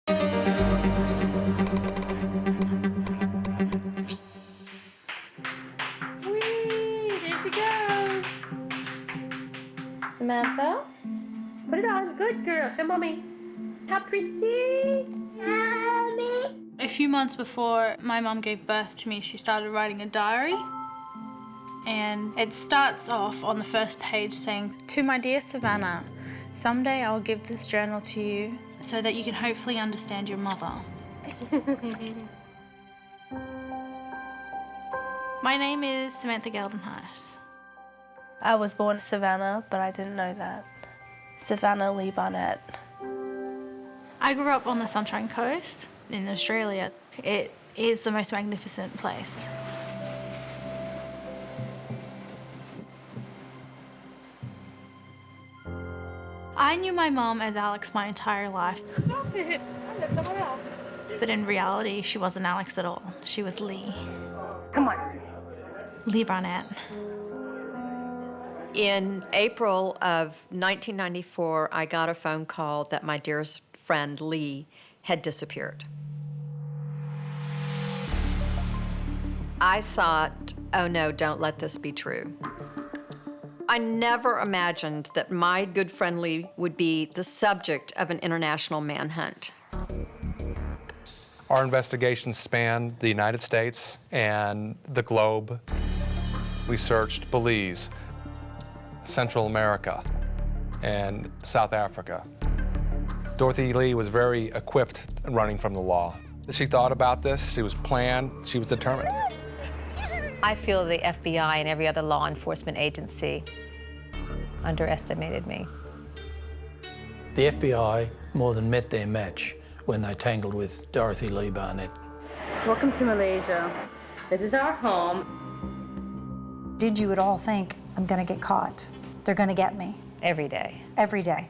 Whee! Here she goes. Samantha, put it on. Good girl. Show mommy. How pretty. Mommy. A few months before my mom gave birth to me, she started writing a diary. And it starts off on the first page saying, "To my dear Savanna, someday I'll give this journal to you so that you can hopefully understand your mother." My name is Samantha Geldenhuis. I was born Savanna, but I didn't know that. Savanna Lee Barnett. I grew up on the Sunshine Coast in Australia. It is the most magnificent place. I knew my mom as Alex my entire life. Stop it. I love someone else. But in reality, she wasn't Alex at all. She was Lee. Come on. Lee Barnett. In April of 1994, I got a phone call that my dearest friend, Lee, had disappeared. I thought, oh no, don't let this be true. I never imagined that my good friend Lee would be the subject of an international manhunt. Our investigations spanned the United States and the globe. We searched Belize, Central America, and South Africa. Dorothy Lee was very equipped running from the law. She thought about this, she was planned, she was determined. I feel the FBI and every other law enforcement agency underestimated me. The FBI more than met their match when they tangled with Dorothy Lee Barnett. Welcome to Malaysia. This is our home. Did you at all think, I'm gonna get caught? They're gonna get me? Every day. Every day.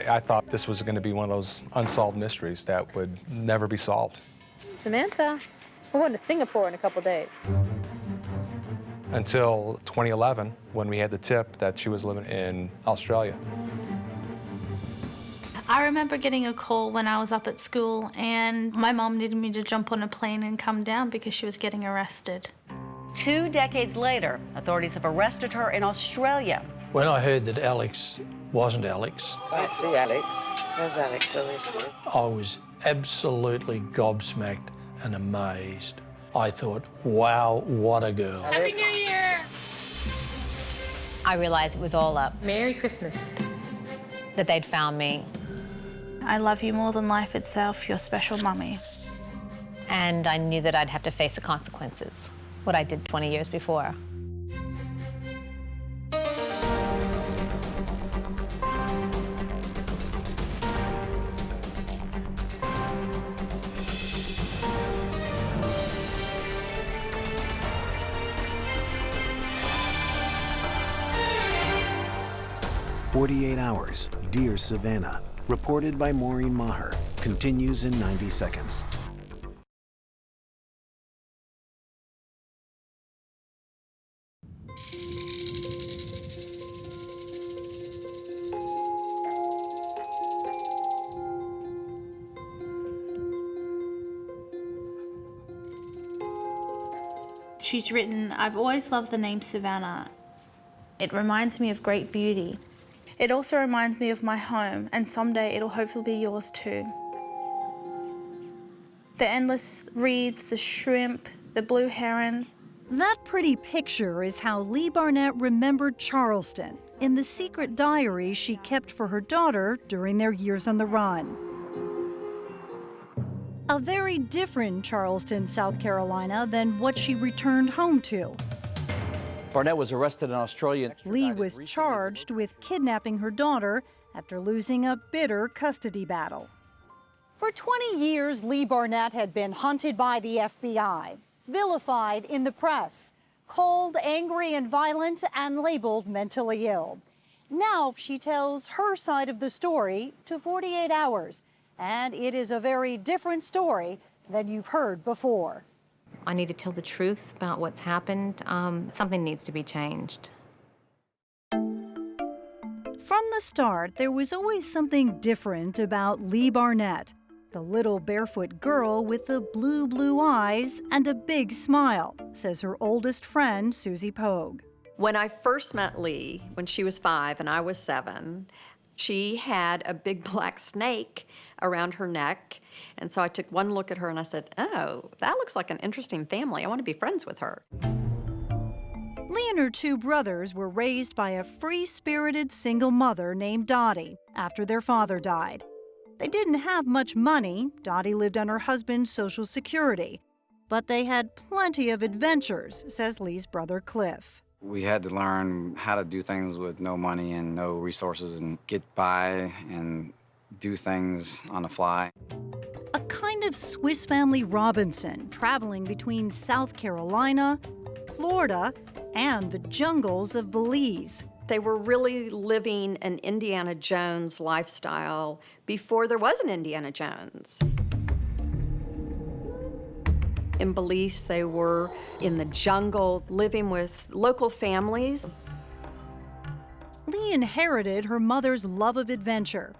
I thought this was going to be one of those unsolved mysteries that would never be solved. Samantha, we're going to Singapore in a couple days. Until 2011, when we had the tip that she was living in Australia. I remember getting a call when I was up at school, and my mom needed me to jump on a plane and come down because she was getting arrested. 2 decades later, authorities have arrested her in Australia. When I heard that Alex wasn't Alex, Let's see Alex. Where's Alex? I was absolutely gobsmacked and amazed. I thought, wow, what a girl. Happy New Year! I realized it was all up, Merry Christmas. that they'd found me, I love you more than life itself, your special mummy. and I knew that I'd have to face the consequences, what I did 20 years before. "48 Hours, Dear Savanna," reported by Maureen Maher, continues in 90 seconds. She's written, "I've always loved the name Savanna. It reminds me of great beauty. It also reminds me of my home, and someday it'll hopefully be yours too." The endless reeds, the shrimp, the blue herons. That pretty picture is how Lee Barnett remembered Charleston in the secret diary she kept for her daughter during their years on the run. A very different Charleston, South Carolina, than what she returned home to. Barnett was arrested in Australia. Lee was charged with kidnapping her daughter after losing a bitter custody battle. For 20 years, Lee Barnett had been hunted by the FBI, vilified in the press, called angry and violent, and labeled mentally ill. Now she tells her side of the story to 48 Hours, and it is a very different story than you've heard before. I need to tell the truth about what's happened. Something needs to be changed. From the start, there was always something different about Lee Barnett, the little barefoot girl with the blue eyes and a big smile, says her oldest friend, Susie Pogue. When I first met Lee, when she was 5 and I was 7, she had a big black snake around her neck. And so I took one look at her and I said, oh, that looks like an interesting family. I want to be friends with her. Lee and her 2 brothers were raised by a free-spirited single mother named Dottie after their father died. They didn't have much money. Dottie lived on her husband's Social Security. But they had plenty of adventures, says Lee's brother Cliff. We had to learn how to do things with no money and no resources and get by and do things on the fly. A kind of Swiss Family Robinson, traveling between South Carolina, Florida, and the jungles of Belize. They were really living an Indiana Jones lifestyle before there was an Indiana Jones. In Belize, they were in the jungle, living with local families. Lee inherited her mother's love of adventure.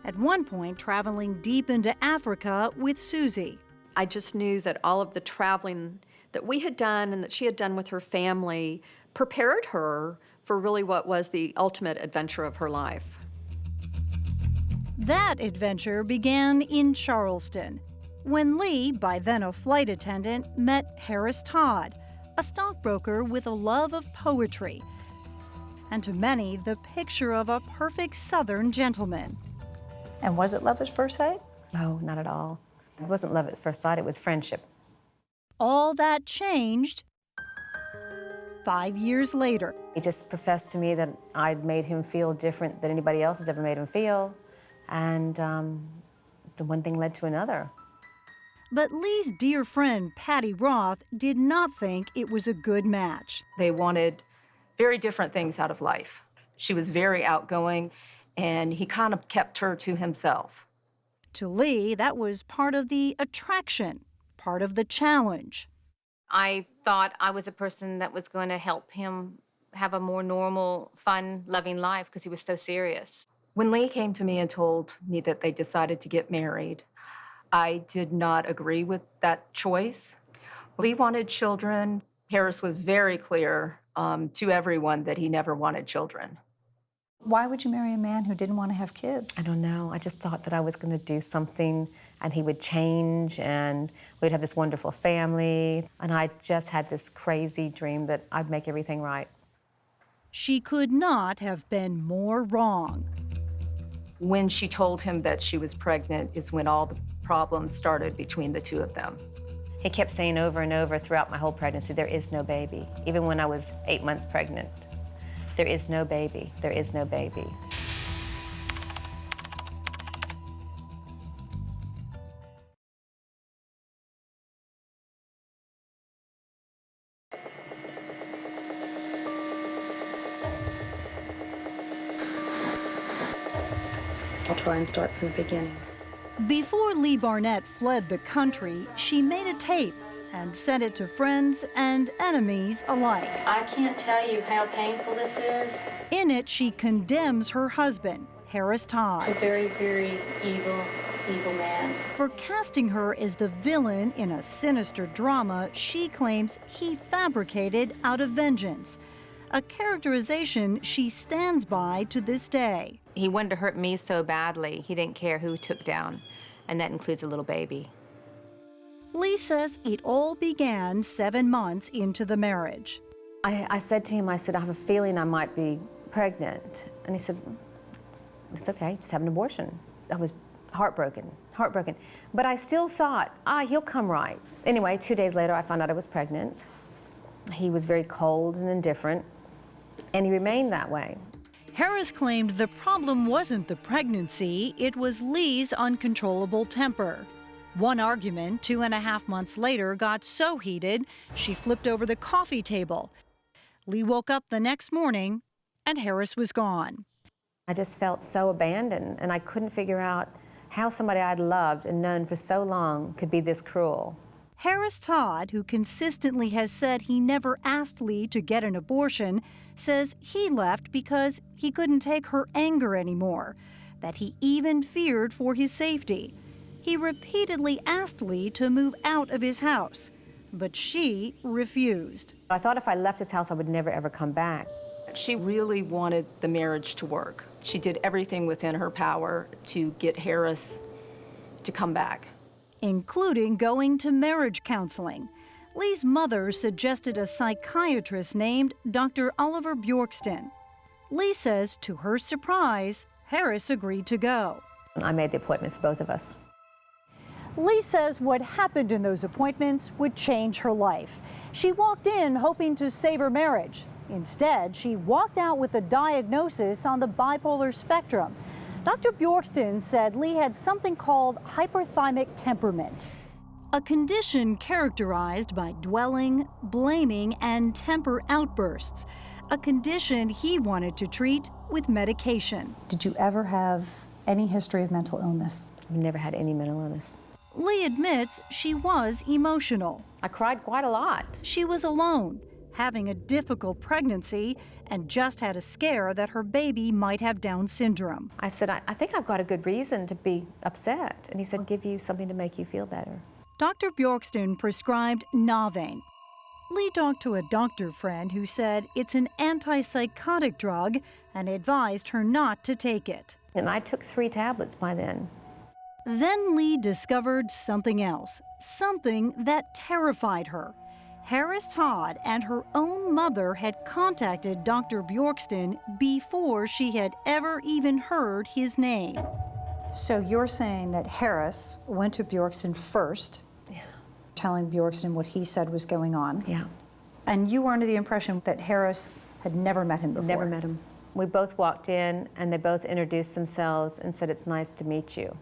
At one point, traveling deep into Africa with Susie. I just knew that all of the traveling that we had done and that she had done with her family prepared her for really what was the ultimate adventure of her life. That adventure began in Charleston, when Lee, by then a flight attendant, met Harris Todd, a stockbroker with a love of poetry, and to many, the picture of a perfect Southern gentleman. And was it love at first sight? No, not at all. It wasn't love at first sight, it was friendship. All that changed 5 years later. He just professed to me that I'd made him feel different than anybody else has ever made him feel, and the one thing led to another. But Lee's dear friend, Patty Roth, did not think it was a good match. They wanted very different things out of life. She was very outgoing, and he kind of kept her to himself. To Lee, that was part of the attraction, part of the challenge. I thought I was a person that was going to help him have a more normal, fun, loving life because he was so serious. When Lee came to me and told me that they decided to get married, I did not agree with that choice. Lee wanted children. Harris was very clear to everyone that he never wanted children. Why would you marry a man who didn't want to have kids? I don't know. I just thought that I was going to do something and he would change and we'd have this wonderful family. And I just had this crazy dream that I'd make everything right. She could not have been more wrong. When she told him that she was pregnant is when all the problems started between the 2 of them. He kept saying over and over throughout my whole pregnancy, there is no baby. Even when I was 8 months pregnant. There is no baby. There is no baby. I'll try and start from the beginning. Before Lee Barnett fled the country, she made a tape and sent it to friends and enemies alike. I can't tell you how painful this is. In it, she condemns her husband, Harris Todd, A very, very evil man. for casting her as the villain in a sinister drama she claims he fabricated out of vengeance, a characterization she stands by to this day. He wanted to hurt me so badly, he didn't care who he took down, and that includes a little baby. Lee says it all began 7 months into the marriage. I said to him, I said, I have a feeling I might be pregnant. And he said, it's okay, just have an abortion. I was heartbroken. But I still thought, he'll come right. Anyway, 2 days later, I found out I was pregnant. He was very cold and indifferent, and he remained that way. Harris claimed the problem wasn't the pregnancy, it was Lee's uncontrollable temper. One argument 2.5 months later got so heated, she flipped over the coffee table. Lee woke up the next morning, and Harris was gone. I just felt so abandoned, and I couldn't figure out how somebody I'd loved and known for so long could be this cruel. Harris Todd, who consistently has said he never asked Lee to get an abortion, says he left because he couldn't take her anger anymore, that he even feared for his safety. He repeatedly asked Lee to move out of his house, but she refused. I thought if I left his house, I would never, ever come back. She really wanted the marriage to work. She did everything within her power to get Harris to come back, including going to marriage counseling. Lee's mother suggested a psychiatrist named Dr. Oliver Bjorkston. Lee says, to her surprise, Harris agreed to go. I made the appointment for both of us. Lee says what happened in those appointments would change her life. She walked in hoping to save her marriage. Instead, she walked out with a diagnosis on the bipolar spectrum. Dr. Bjorkston said Lee had something called hyperthymic temperament, a condition characterized by dwelling, blaming, and temper outbursts, a condition he wanted to treat with medication. Did you ever have any history of mental illness? I've never had any mental illness. Lee admits she was emotional. I cried quite a lot. She was alone, having a difficult pregnancy, and just had a scare that her baby might have Down syndrome. I said, I think I've got a good reason to be upset. And he said, I'll give you something to make you feel better. Dr. Bjorkston prescribed Navain. Lee talked to a doctor friend who said it's an antipsychotic drug and advised her not to take it. And I took 3 tablets by then. Then Lee discovered something else, something that terrified her. Harris Todd and her own mother had contacted Dr. Bjorkston before she had ever even heard his name. So you're saying that Harris went to Bjorkston first, telling Bjorkston what he said was going on. Yeah. And you were under the impression that Harris had never met him before. Never met him. We both walked in and they both introduced themselves and said, it's nice to meet you.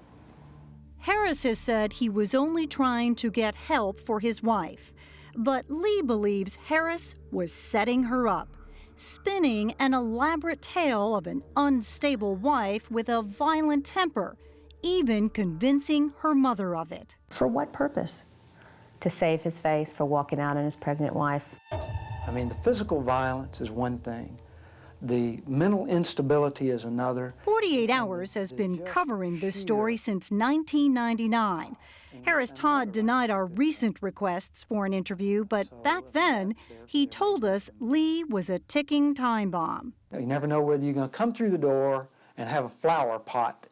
Harris has said he was only trying to get help for his wife. But Lee believes Harris was setting her up, spinning an elaborate tale of an unstable wife with a violent temper, even convincing her mother of it. For what purpose? To save his face for walking out on his pregnant wife. I mean, the physical violence is one thing. The mental instability is another. 48 Hours has been covering this story since 1999. Harris Todd denied our recent requests for an interview, but back then, he told us Lee was a ticking time bomb. You never know whether you're going to come through the door and have a flower pot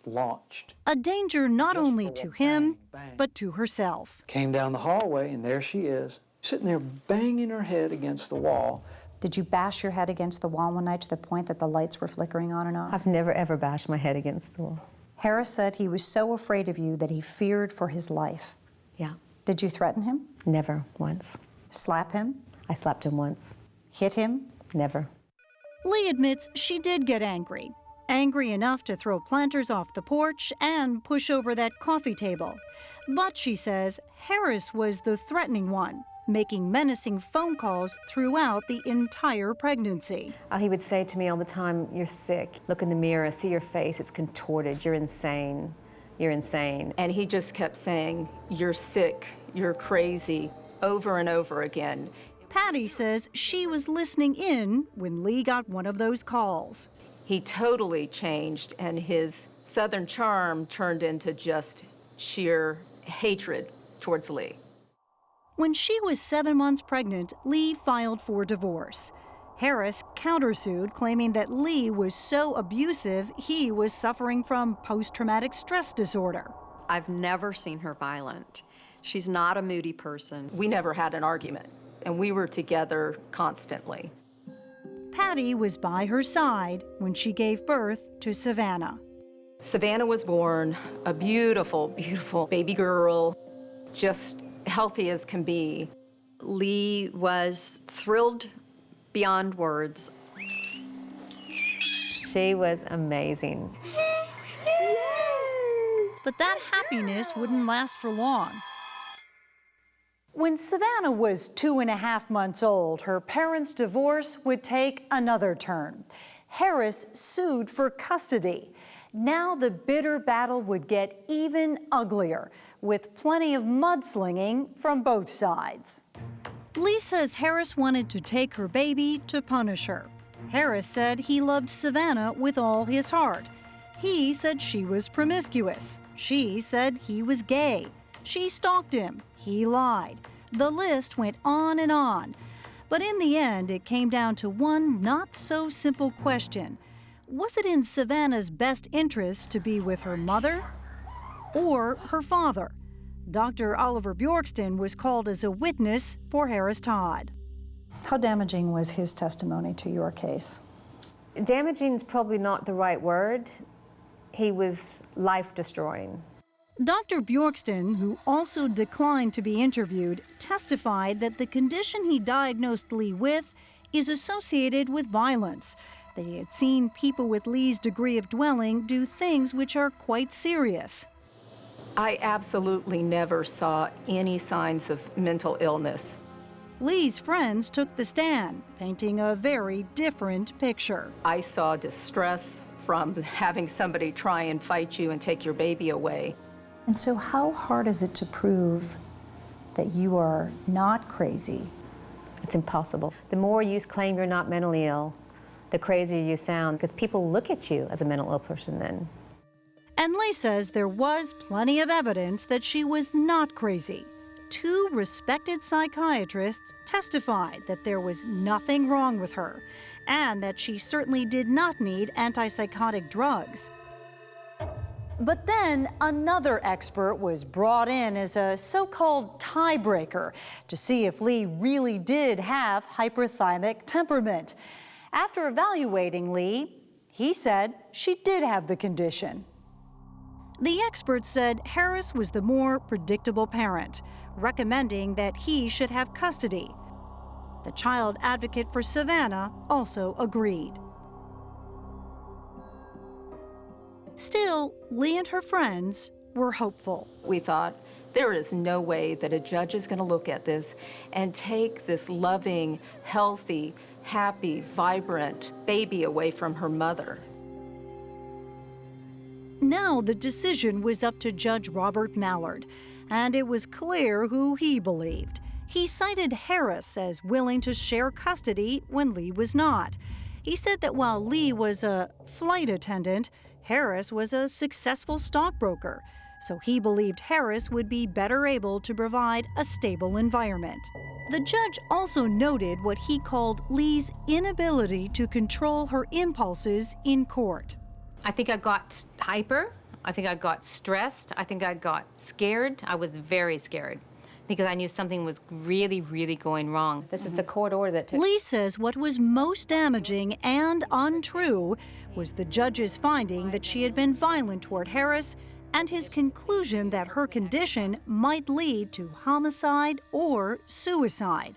launched. A danger not only to him, but to herself. Came down the hallway, and there she is, sitting there banging her head against the wall. Did you bash your head against the wall one night to the point that the lights were flickering on and off? I've never, ever bashed my head against the wall. Harris said he was so afraid of you that he feared for his life. Yeah. Did you threaten him? Never, once. Slap him? I slapped him once. Hit him? Never. Lee admits she did get angry. Angry enough to throw planters off the porch and push over that coffee table. But she says Harris was the threatening one, making menacing phone calls throughout the entire pregnancy. He would say to me all the time, you're sick. Look in the mirror, see your face, it's contorted, you're insane, you're insane. And he just kept saying, you're sick, you're crazy, over and over again. Patty says she was listening in when Lee got one of those calls. He totally changed, and his Southern charm turned into just sheer hatred towards Lee. When she was 7 months pregnant, Lee filed for divorce. Harris countersued, claiming that Lee was so abusive he was suffering from post-traumatic stress disorder. I've never seen her violent. She's not a moody person. We never had an argument, and we were together constantly. Patty was by her side when she gave birth to Savanna. Savanna was born a beautiful, beautiful baby girl, just healthy as can be. Lee was thrilled beyond words. She was amazing. But that happiness wouldn't last for long. When Savanna was 2.5 months old, her parents' divorce would take another turn. Harris sued for custody. Now the bitter battle would get even uglier, with plenty of mudslinging from both sides. Lee says Harris wanted to take her baby to punish her. Harris said he loved Savanna with all his heart. He said she was promiscuous. She said he was gay. She stalked him. He lied. The list went on and on. But in the end, it came down to one not-so-simple question. Was it in Savanna's best interest to be with her mother or her father? Dr. Oliver Bjorkston was called as a witness for Harris Todd. How damaging was his testimony to your case? Damaging is probably not the right word. He was life-destroying. Dr. Bjorkston, who also declined to be interviewed, testified that the condition he diagnosed Lee with is associated with violence, that he had seen people with Lee's degree of dwelling do things which are quite serious. I absolutely never saw any signs of mental illness. Lee's friends took the stand, painting a very different picture. I saw distress from having somebody try and fight you and take your baby away. And so how hard is it to prove that you are not crazy? It's impossible. The more you claim you're not mentally ill, the crazier you sound, because people look at you as a mental ill person then. And Lee says there was plenty of evidence that she was not crazy. 2 respected psychiatrists testified that there was nothing wrong with her and that she certainly did not need antipsychotic drugs. But then another expert was brought in as a so-called tiebreaker to see if Lee really did have hyperthymic temperament. After evaluating Lee, he said she did have the condition. The expert said Harris was the more predictable parent, recommending that he should have custody. The child advocate for Savanna also agreed. Still, Lee and her friends were hopeful. We thought, there is no way that a judge is going to look at this and take this loving, healthy, happy, vibrant baby away from her mother. Now the decision was up to Judge Robert Mallard, and it was clear who he believed. He cited Harris as willing to share custody when Lee was not. He said that while Lee was a flight attendant, Harris was a successful stockbroker, so he believed Harris would be better able to provide a stable environment. The judge also noted what he called Lee's inability to control her impulses in court. I think I got hyper. I think I got stressed. I think I got scared. I was very scared because I knew something was really, really going wrong. This is the court order that took... Lee says what was most damaging and untrue was the judge's finding that she had been violent toward Harris and his conclusion that her condition might lead to homicide or suicide.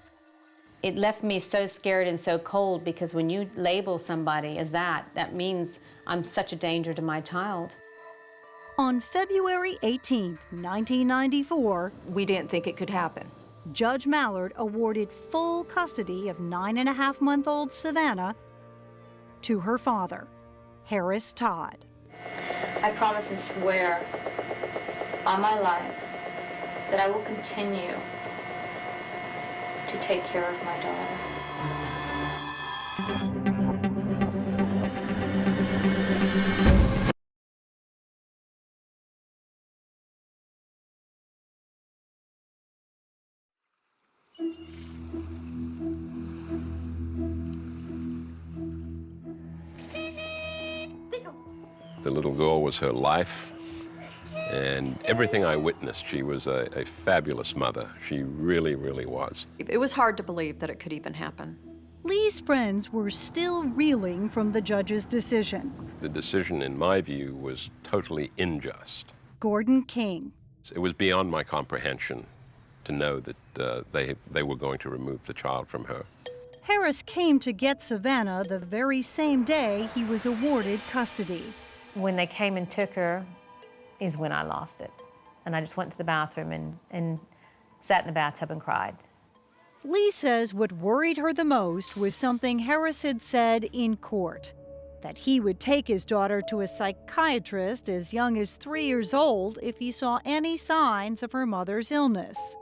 It left me so scared and so cold because when you label somebody as that means I'm such a danger to my child. On February 18, 1994, we didn't think it could happen. Judge Mallard awarded full custody of 9.5-month-old Savanna to her father, Harris Todd. I promise and swear on my life that I will continue to take care of my daughter. The little girl was her life, and everything I witnessed, she was a fabulous mother. She really, really was. It was hard to believe that it could even happen. Lee's friends were still reeling from the judge's decision. The decision, in my view, was totally unjust. Gordon King. It was beyond my comprehension to know that they were going to remove the child from her. Harris came to get Savanna the very same day he was awarded custody. When they came and took her is when I lost it. And I just went to the bathroom and sat in the bathtub and cried. Lee says what worried her the most was something Harris had said in court. that he would take his daughter to a psychiatrist as young as 3 years old if he saw any signs of her mother's illness.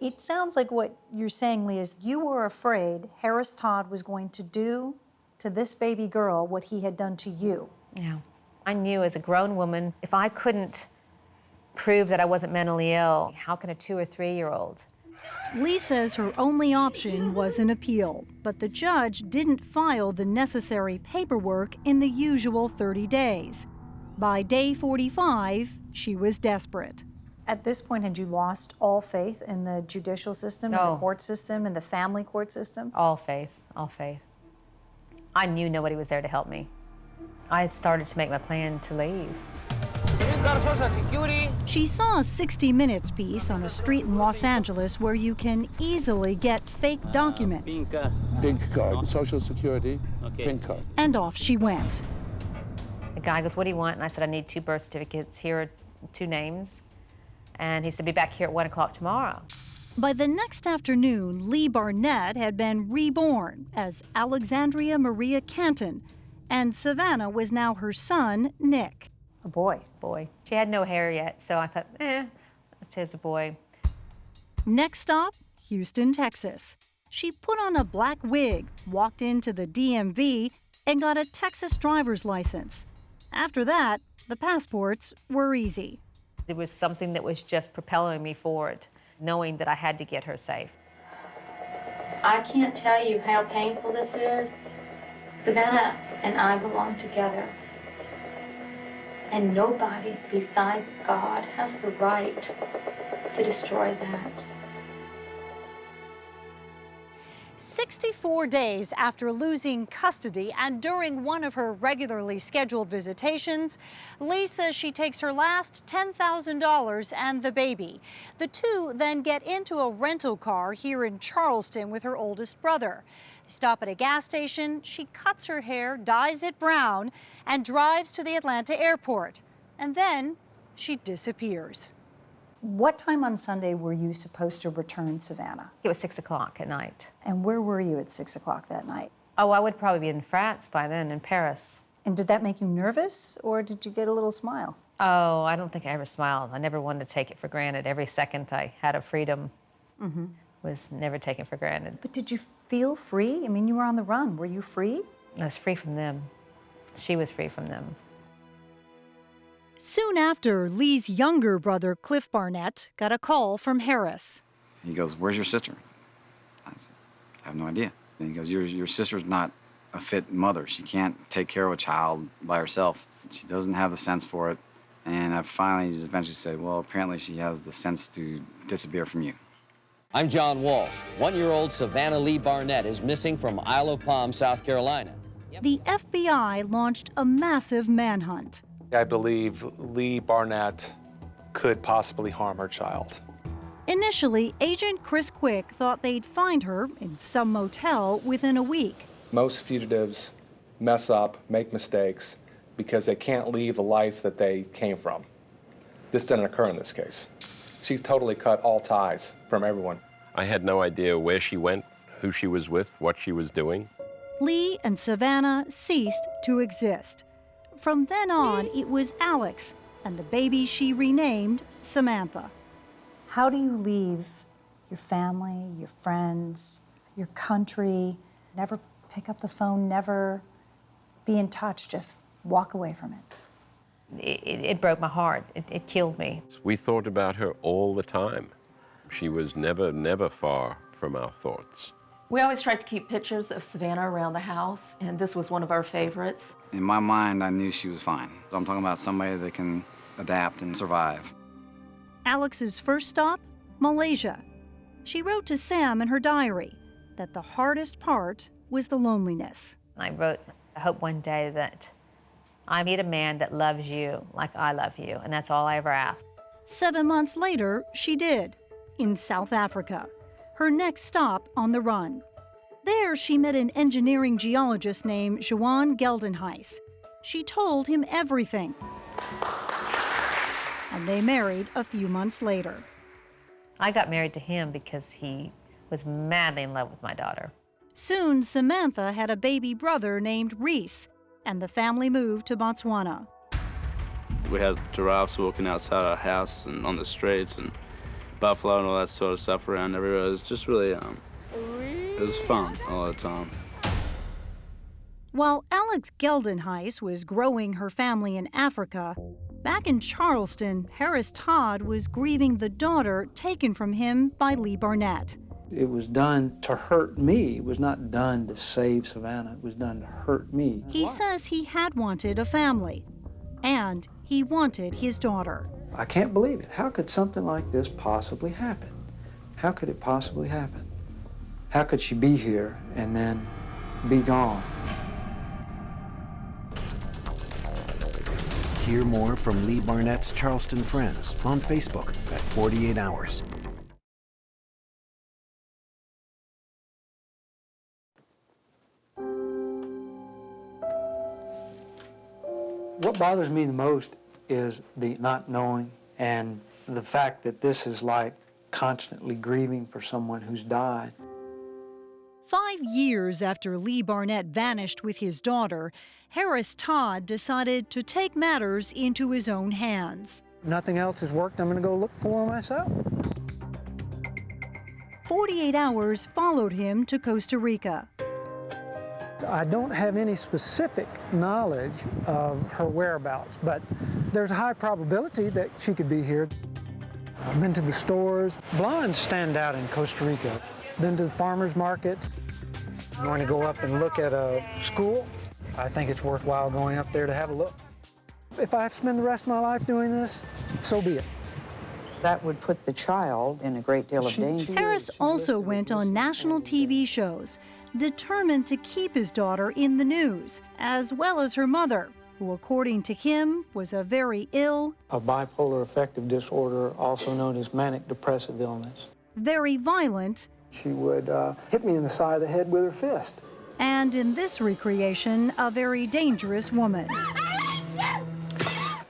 It sounds like what you're saying, Lee, is you were afraid Harris Todd was going to do to this baby girl what he had done to you. Yeah. I knew as a grown woman, if I couldn't prove that I wasn't mentally ill, how can a 2 or 3-year-old? Lee says her only option was an appeal, but the judge didn't file the necessary paperwork in the usual 30 days. By day 45, she was desperate. At this point, had you lost all faith in the judicial system, in the court system, in the family court system? All faith, all faith. I knew nobody was there to help me. I had started to make my plan to leave. She saw a 60 Minutes piece on a street in Los Angeles where you can easily get fake documents. Pink card, Social Security, pink card. And off she went. The guy goes, "What do you want?" And I said, "I need 2 birth certificates. Here are 2 names." And he said, "Be back here at 1 o'clock tomorrow." By the next afternoon, Lee Barnett had been reborn as Alexandria Maria Canton, and Savanna was now her son, Nick. A boy. She had no hair yet, so I thought, it is a boy. Next stop, Houston, Texas. She put on a black wig, walked into the DMV, and got a Texas driver's license. After that, the passports were easy. It was something that was just propelling me forward, knowing that I had to get her safe. I can't tell you how painful this is. Savanna and I belong together. And nobody besides God has the right to destroy that. 64 days after losing custody and during one of her regularly scheduled visitations, Lee says she takes her last $10,000 and the baby. The two then get into a rental car here in Charleston with her oldest brother. Stop at a gas station, she cuts her hair, dyes it brown, and drives to the Atlanta airport. And then she disappears. What time on Sunday were you supposed to return Savanna? It was 6 o'clock at night. And where were you at 6 o'clock that night? Oh, I would probably be in France by then, in Paris. And did that make you nervous, or did you get a little smile? Oh, I don't think I ever smiled. I never wanted to take it for granted. Every second I had of freedom was never taken for granted. But did you feel free? I mean, you were on the run. Were you free? I was free from them. She was free from them. Soon after, Lee's younger brother, Cliff Barnett, got a call from Harris. He goes, "Where's your sister?" I said, "I have no idea." And he goes, your sister's not a fit mother. She can't take care of a child by herself. She doesn't have the sense for it." And I finally just eventually said, "Well, apparently she has the sense to disappear from you." I'm John Walsh. 1-year-old Savanna Lee Barnett is missing from Isle of Palm, South Carolina. The FBI launched a massive manhunt. I believe Lee Barnett could possibly harm her child. Initially, Agent Chris Quick thought they'd find her in some motel within a week. Most fugitives mess up, make mistakes, because they can't leave the life that they came from. This didn't occur in this case. She totally cut all ties from everyone. I had no idea where she went, who she was with, what she was doing. Lee and Savanna ceased to exist. From then on, it was Alex and the baby she renamed Samantha. How do you leave your family, your friends, your country, never pick up the phone, never be in touch, just walk away from it? It broke my heart. It killed me. We thought about her all the time. She was never far from our thoughts. We always tried to keep pictures of Savanna around the house, and this was one of our favorites. In my mind, I knew she was fine. I'm talking about somebody that can adapt and survive. Alex's first stop, Malaysia. She wrote to Sam in her diary that the hardest part was the loneliness. I wrote, "I hope one day that I meet a man that loves you like I love you," and that's all I ever asked. 7 months later, she did, in South Africa, her next stop on the run. There, she met an engineering geologist named Johan Geldenhuis. She told him everything. And they married a few months later. I got married to him because he was madly in love with my daughter. Soon, Samantha had a baby brother named Reese. and the family moved to Botswana. We had giraffes walking outside our house and on the streets, and buffalo and all that sort of stuff around everywhere. It was just really, it was fun all the time. While Alex Geldenhuis was growing her family in Africa, back in Charleston, Harris Todd was grieving the daughter taken from him by Lee Barnett. It was done to hurt me. It was not done to save Savanna. It was done to hurt me. He says he had wanted a family, and he wanted his daughter. I can't believe it. How could something like this possibly happen? How could it possibly happen? How could she be here and then be gone? Hear more from Lee Barnett's Charleston friends on Facebook at 48 Hours. What bothers me the most is the not knowing and the fact that this is like constantly grieving for someone who's died. 5 years after Lee Barnett vanished with his daughter, Harris Todd decided to take matters into his own hands. Nothing else has worked. I'm going to go look for her myself. 48 Hours followed him to Costa Rica. I don't have any specific knowledge of her whereabouts, but there's a high probability that she could be here. I've been to the stores. Blondes stand out in Costa Rica. Been to the farmers market. I want to go up and look at a school. I think it's worthwhile going up there to have a look. If I have to spend the rest of my life doing this, so be it. That would put the child in a great deal of danger. Harris also went on national TV shows, determined to keep his daughter in the news, as well as her mother, who, according to him, was a very ill, A bipolar affective disorder, also known as manic depressive illness. very violent, She would hit me in the side of the head with her fist. and in this recreation, a very dangerous woman.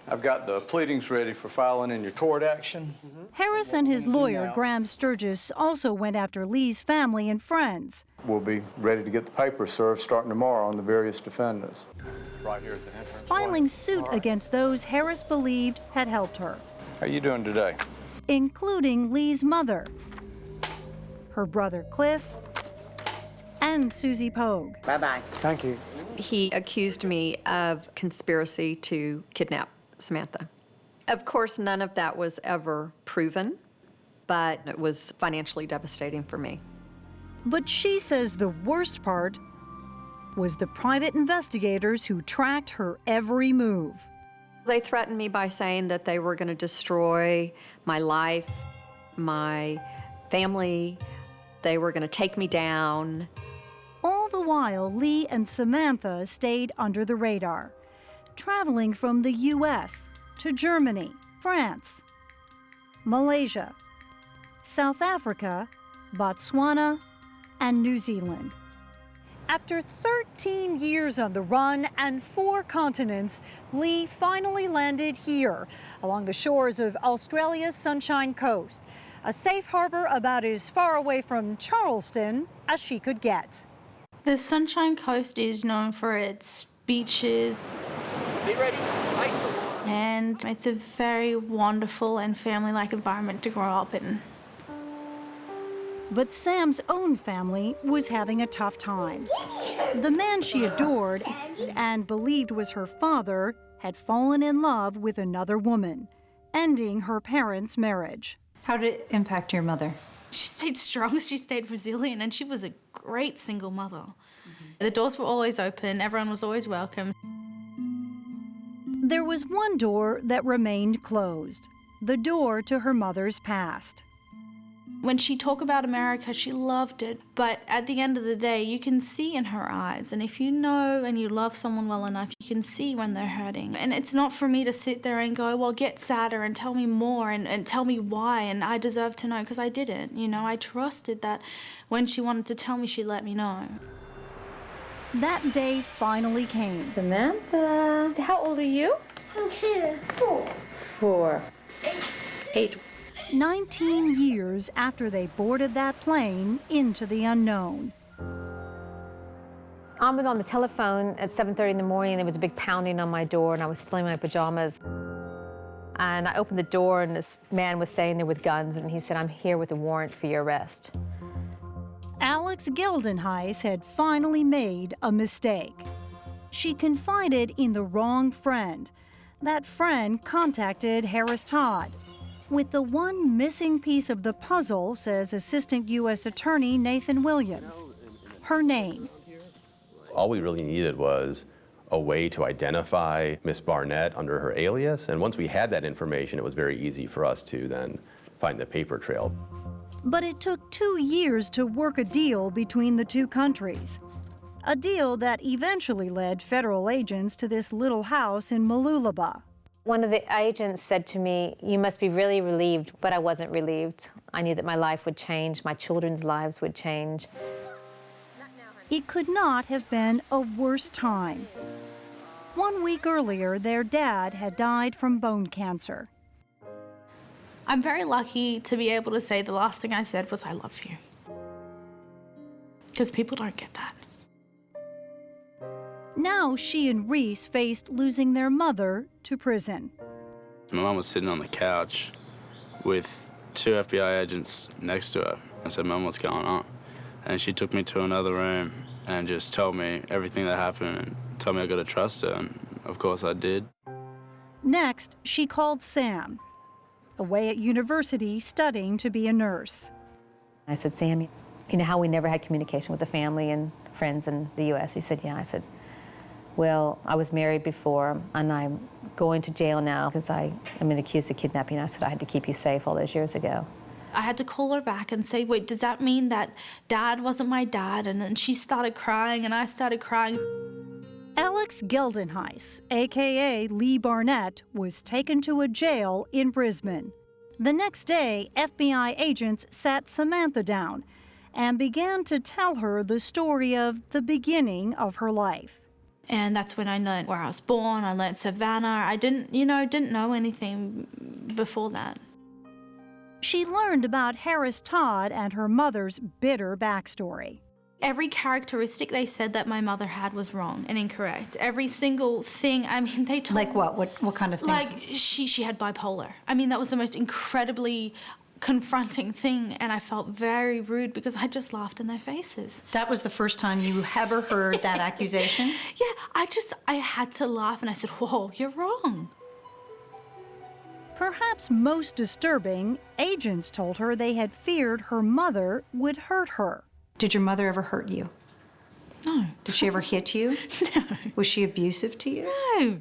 I've got the pleadings ready for filing in your tort action. Harris and his lawyer, Graham Sturgis, also went after Lee's family and friends. We'll be ready to get the papers served starting tomorrow on the various defendants. Right here at the entrance. Filing suit against those Harris believed had helped her, How you doing today? including Lee's mother, her brother Cliff, and Susie Pogue. Bye-bye. Thank you. He accused me of conspiracy to kidnap Samantha. Of course, none of that was ever proven, but it was financially devastating for me. But she says the worst part was the private investigators who tracked her every move. They threatened me by saying that they were going to destroy my life, my family. They were going to take me down. All the while, Lee and Samantha stayed under the radar, traveling from the U.S. to Germany, France, Malaysia, South Africa, Botswana, and New Zealand. After 13 years on the run and 4 continents, Lee finally landed here, along the shores of Australia's Sunshine Coast, a safe harbor about as far away from Charleston as she could get. The Sunshine Coast is known for its beaches. Be ready. And it's a very wonderful and family-like environment to grow up in. But Sam's own family was having a tough time. The man she adored and believed was her father had fallen in love with another woman, ending her parents' marriage. How did it impact your mother? She stayed strong, she stayed resilient, and she was a great single mother. The doors were always open, everyone was always welcome. There was one door that remained closed, the door to her mother's past. When she talked about America, she loved it. But at the end of the day, you can see in her eyes. And if you know and you love someone well enough, you can see when they're hurting. And it's not for me to sit there and go, well, get sadder and tell me more and tell me why. And I deserve to know, because I didn't. You know, I trusted that when she wanted to tell me, she'd let me know. That day finally came. Samantha, how old are you? I'm 4. 4. 8. 19 years after they boarded that plane into the unknown. I was on the telephone at 7:30 in the morning, and there was a big pounding on my door, and I was still in my pajamas. And I opened the door, and this man was standing there with guns, and he said, "I'm here with a warrant for your arrest." Alex Geldenhuis had finally made a mistake. She confided in the wrong friend. That friend contacted Harris Todd. With the one missing piece of the puzzle, says Assistant U.S. Attorney Nathan Williams, her name. All we really needed was a way to identify Miss Barnett under her alias, and once we had that information, it was very easy for us to then find the paper trail. But it took 2 years to work a deal between the two countries. A deal that eventually led federal agents to this little house in Mooloolaba. One of the agents said to me, "You must be really relieved," but I wasn't relieved. I knew that my life would change, my children's lives would change. It could not have been a worse time. 1 week earlier, their dad had died from bone cancer. I'm very lucky to be able to say the last thing I said was, "I love you." Because people don't get that. Now she and Reese faced losing their mother to prison. My mum was sitting on the couch with 2 FBI agents next to her. I said, "Mum, what's going on?" And she took me to another room and just told me everything that happened and told me I got to trust her, and of course I did. Next, she called Sam, away at university studying to be a nurse. I said, "Sam, you know how we never had communication with the family and friends in the U.S.? He said, "Yeah." I said, "Well, I was married before, and I'm going to jail now because I am accused of kidnapping." I said, "I had to keep you safe all those years ago." I had to call her back and say, "Wait, does that mean that Dad wasn't my dad?" And then she started crying, and I started crying. Alex Geldenhuis, a.k.a. Lee Barnett, was taken to a jail in Brisbane. The next day, FBI agents sat Samantha down and began to tell her the story of the beginning of her life. And that's when I learned where I was born. I learned Savanna. I didn't know anything before that. She learned about Harris Todd and her mother's bitter backstory. Every characteristic they said that my mother had was wrong and incorrect. Every single thing, I mean, they told me. Like what? What kind of things? Like she had bipolar. I mean, that was the most incredibly confronting thing, and I felt very rude because I just laughed in their faces. That was the first time you ever heard that accusation? Yeah, I had to laugh, and I said, "Whoa, you're wrong." Perhaps most disturbing, agents told her they had feared her mother would hurt her. Did your mother ever hurt you? No. Did she ever hit you? No. Was she abusive to you? No.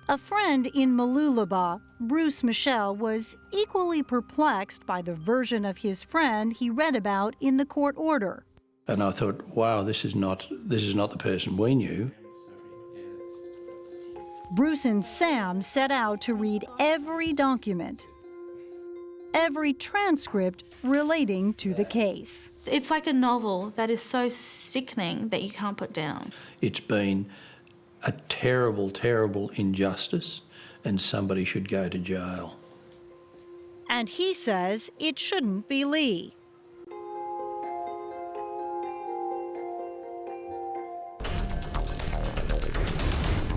A friend in Mooloolaba, Bruce Michelle, was equally perplexed by the version of his friend he read about in the court order. And I thought, wow, this is not the person we knew. Bruce and Sam set out to read every document, every transcript relating to the case. It's like a novel that is so sickening that you can't put down. It's been a terrible, terrible injustice, and somebody should go to jail. And he says it shouldn't be Lee.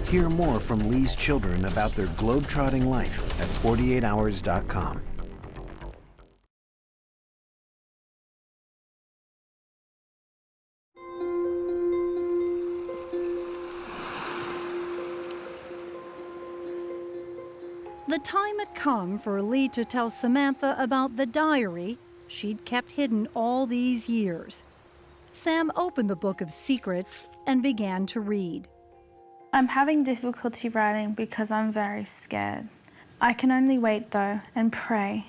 Hear more from Lee's children about their globetrotting life at 48hours.com. The time had come for Lee to tell Samantha about the diary she'd kept hidden all these years. Sam opened the book of secrets and began to read. I'm having difficulty writing because I'm very scared. I can only wait, though, and pray.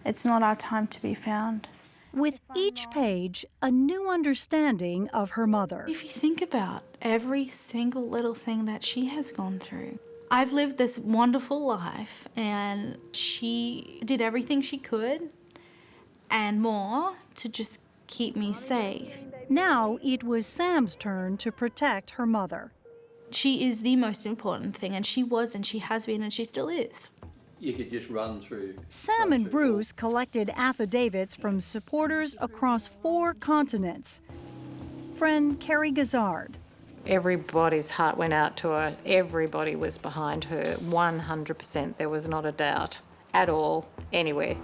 It's not our time to be found. With each page, a new understanding of her mother. If you think about every single little thing that she has gone through, I've lived this wonderful life, and she did everything she could and more to just keep me safe. Now it was Sam's turn to protect her mother. She is the most important thing, and she was, and she has been, and she still is. You could just run through. Sam and Bruce collected affidavits from supporters across 4 continents. Friend Carrie Gazard. Everybody's heart went out to her. Everybody was behind her, 100%. There was not a doubt at all, anywhere.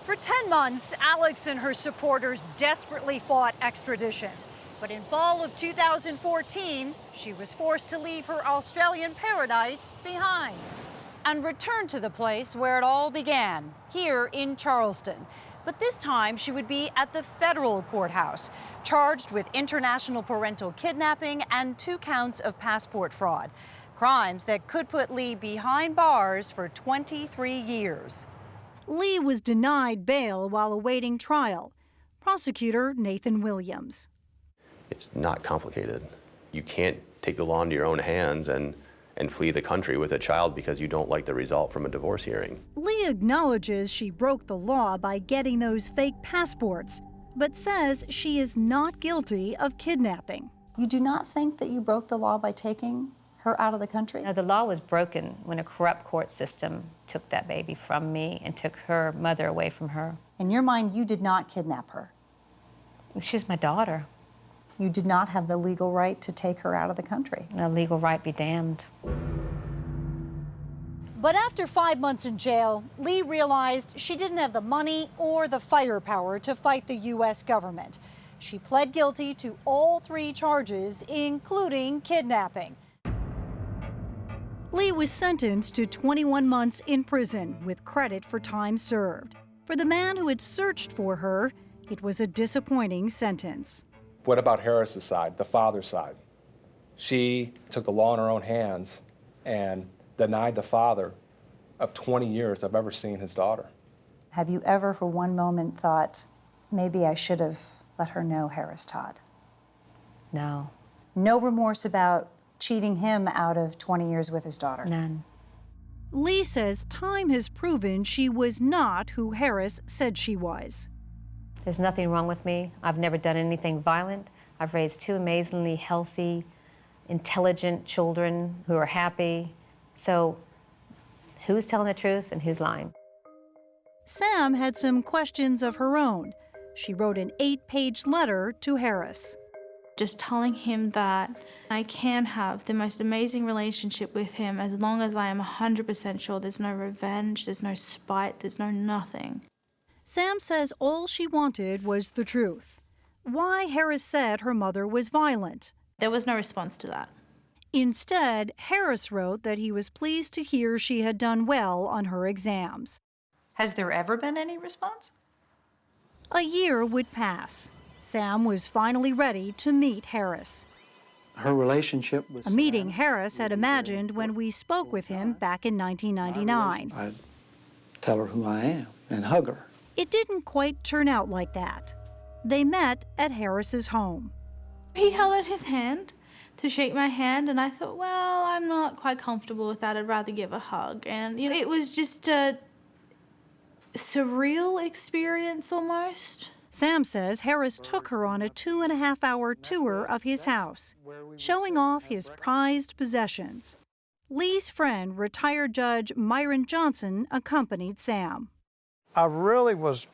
For 10 months, Alex and her supporters desperately fought extradition. But in fall of 2014, she was forced to leave her Australian paradise behind and return to the place where it all began, here in Charleston. But this time, she would be at the federal courthouse, charged with international parental kidnapping and 2 counts of passport fraud, crimes that could put Lee behind bars for 23 years. Lee was denied bail while awaiting trial. Prosecutor Nathan Williams. It's not complicated. You can't take the law into your own hands and flee the country with a child because you don't like the result from a divorce hearing. Lee acknowledges she broke the law by getting those fake passports, but says she is not guilty of kidnapping. You do not think that you broke the law by taking her out of the country? No, the law was broken when a corrupt court system took that baby from me and took her mother away from her. In your mind, you did not kidnap her? She's my daughter. You did not have the legal right to take her out of the country? No legal right be damned. But after 5 months in jail, Lee realized she didn't have the money or the firepower to fight the U.S. government. She pled guilty to all 3 charges, including kidnapping. Lee was sentenced to 21 months in prison with credit for time served. For the man who had searched for her, it was a disappointing sentence. What about Harris's side, the father's side? She took the law in her own hands and denied the father of 20 years of ever seeing his daughter. Have you ever for one moment thought, maybe I should have let her know Harris Todd? No. No remorse about cheating him out of 20 years with his daughter? None. Lee says time has proven she was not who Harris said she was. There's nothing wrong with me. I've never done anything violent. I've raised 2 amazingly healthy, intelligent children who are happy. So who's telling the truth and who's lying? Sam had some questions of her own. She wrote an 8-page letter to Harris. Just telling him that I can have the most amazing relationship with him as long as I am 100% sure there's no revenge, there's no spite, there's no nothing. Sam says all she wanted was the truth. Why Harris said her mother was violent. There was no response to that. Instead, Harris wrote that he was pleased to hear she had done well on her exams. Has there ever been any response? A year would pass. Sam was finally ready to meet Harris. Her relationship was... A meeting Harris had imagined when we spoke with him back in 1999. I'd tell her who I am and hug her. It didn't quite turn out like that. They met at Harris's home. He held out his hand to shake my hand, and I thought, well, I'm not quite comfortable with that. I'd rather give a hug. And, you know, it was just a surreal experience almost. Sam says Harris took her on a 2.5-hour tour of his house, showing off his prized possessions. Lee's friend, retired Judge Myron Johnson, accompanied Sam. I really was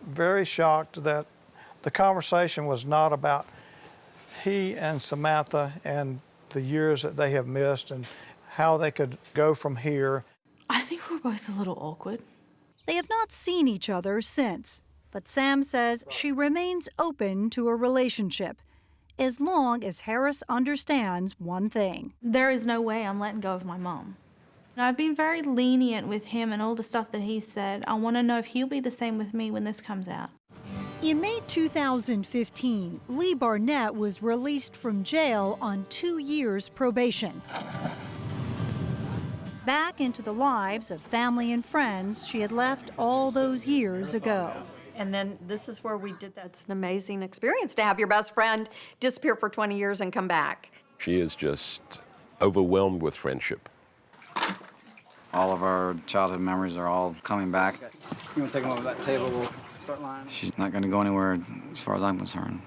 very shocked that the conversation was not about he and Samantha and the years that they have missed and how they could go from here. I think we're both a little awkward. They have not seen each other since, but Sam says she remains open to a relationship as long as Harris understands one thing. There is no way I'm letting go of my mom. I've been very lenient with him and all the stuff that he said. I want to know if he'll be the same with me when this comes out. In May 2015, Lee Barnett was released from jail on 2 years probation. Back into the lives of family and friends she had left all those years ago. And then this is where we did that. It's an amazing experience to have your best friend disappear for 20 years and come back. She is just overwhelmed with friendship. All of our childhood memories are all coming back. You want to take them over that table? We'll start line. She's not going to go anywhere as far as I'm concerned.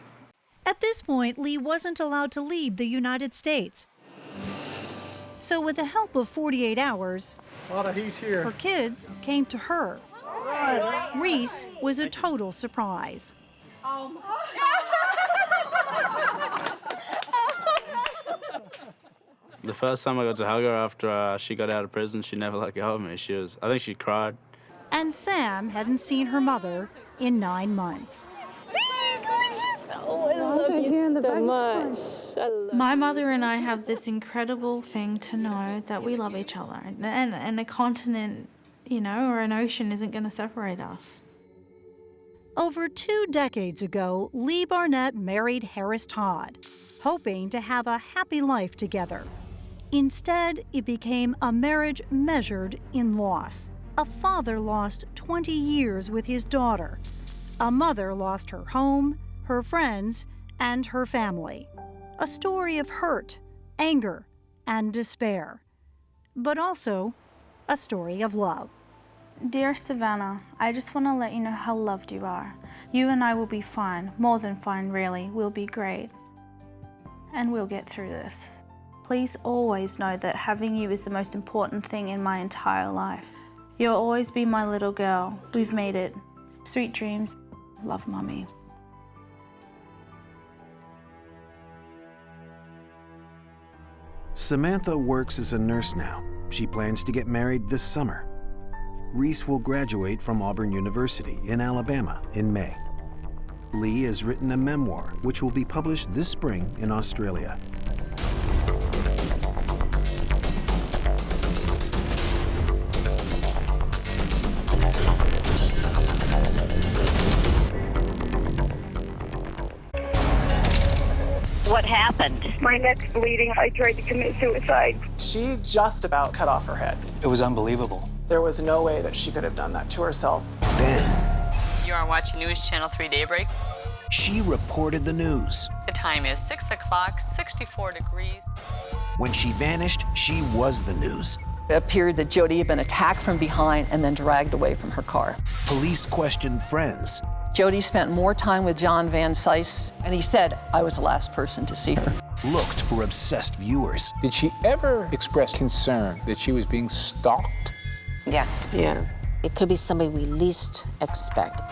At this point, Lee wasn't allowed to leave the United States. So with the help of 48 hours, a lot of heat here. Her kids came to her. Reese was a total surprise. The first time I got to hug her after she got out of prison, she never let go of me. I think she cried. And Sam hadn't seen her mother in 9 months. Oh, I love you so much. My mother and I have this incredible thing to know that we love each other, and a continent, you know, or an ocean isn't going to separate us. Over 2 decades ago, Lee Barnett married Harris Todd, hoping to have a happy life together. Instead, it became a marriage measured in loss. A father lost 20 years with his daughter. A mother lost her home, her friends, and her family. A story of hurt, anger, and despair. But also a story of love. Dear Savanna, I just want to let you know how loved you are. You and I will be fine, more than fine really. We'll be great. And we'll get through this. Please always know that having you is the most important thing in my entire life. You'll always be my little girl. We've made it. Sweet dreams. Love, Mommy. Samantha works as a nurse now. She plans to get married this summer. Reese will graduate from Auburn University in Alabama in May. Lee has written a memoir, which will be published this spring in Australia. What happened? My neck's bleeding. I tried to commit suicide. She just about cut off her head. It was unbelievable. There was no way that she could have done that to herself. Then You are watching News Channel 3 Daybreak. she reported the news. The time is 6 o'clock, 64 degrees. When she vanished, she was the news. It appeared that Jody had been attacked from behind and then dragged away from her car. Police questioned friends. Jody spent more time with John Van Cise, and he said, I was the last person to see her. Looked for obsessed viewers. Did she ever express concern that she was being stalked? Yes. Yeah. It could be somebody we least expect.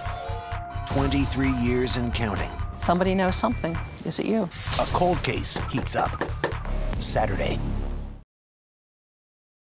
23 years and counting. Somebody knows something. Is it you? A cold case heats up. Saturday,